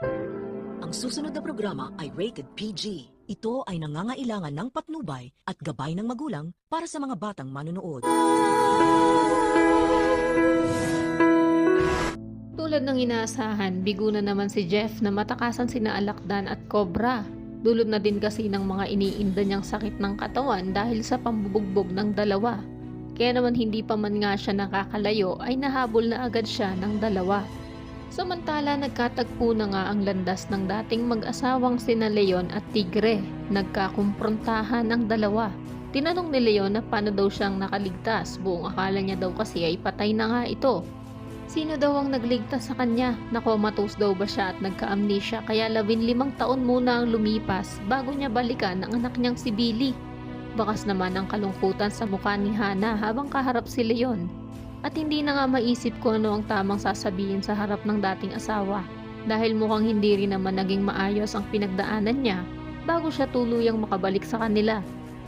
Ang susunod na programa ay rated PG. Ito ay nangangailangan ng patnubay at gabay ng magulang para sa mga batang manonood. Tulad ng inaasahan, bigo na naman si Jeff na matakasan sina Alakdan at Cobra. Dulot na din kasi ng mga iniinda niyang sakit ng katawan dahil sa pambubugbog ng dalawa. Kaya naman hindi pa man nga siya nakakalayo ay nahabol na agad siya ng dalawa. Samantala nagkatagpo na nga ang landas ng dating mag-asawang sina Leon at Tigre. Nagkakumprontahan ang dalawa. Tinanong ni Leon na paano daw siyang nakaligtas, buong akala niya daw kasi ay patay na nga ito. Sino daw ang nagligtas sa kanya? Nakomatose daw ba siya at nagka-amnesia kaya 15 taon muna ang lumipas bago niya balikan ang anak niyang si Billy. Bakas naman ang kalungkutan sa mukha ni Hana habang kaharap si Leon. At hindi na nga maisip kung ano ang tamang sasabihin sa harap ng dating asawa dahil mukhang hindi rin naman naging maayos ang pinagdaanan niya bago siya tuluyang makabalik sa kanila.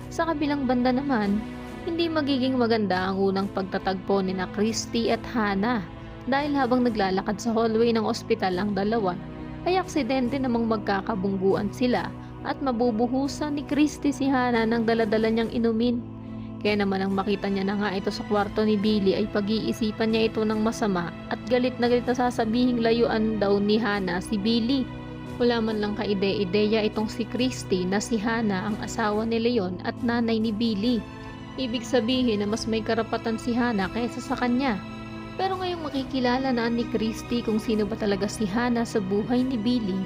Sa kabilang banda naman, hindi magiging maganda ang unang pagtatagpo ni na Christy at Hana. Dahil habang naglalakad sa hallway ng ospital ang dalawa, ay aksidente namang magkakabungguan sila at mabubuhusan ni Christy si Hana ng daladala niyang inumin. Kaya naman ang makita niya na nga ito sa kwarto ni Billy ay pag-iisipan niya ito ng masama at galit na sasabihing layuan daw ni Hana si Billy. Wala man lang kaide-ideya itong si Christy na si Hana ang asawa ni Leon at nanay ni Billy. Ibig sabihin na mas may karapatan si Hana kaysa sa kanya. Pero ngayong makikilala na ni Christy kung sino ba talaga si Hana sa buhay ni Billy,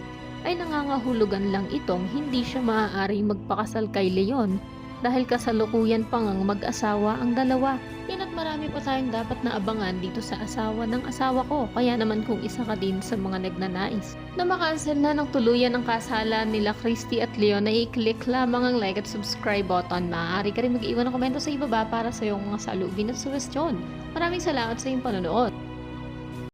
ay nangangahulugan lang itong hindi siya maaaring magpakasal kay Leon dahil kasalukuyan pang ang mag-asawa ang dalawa. Yan at marami pa tayong dapat na abangan dito sa asawa ng asawa ko. Kaya naman kung isa ka din sa mga nagnanais na makancel na ng tuluyan ang kasalan nila Christy at Leon, ay i-click lamang ang like at subscribe button. Maaari ka rin mag-iwan ng komento sa ibaba para sa iyong mga salubin at suwestyon. Maraming salamat sa iyong panonood.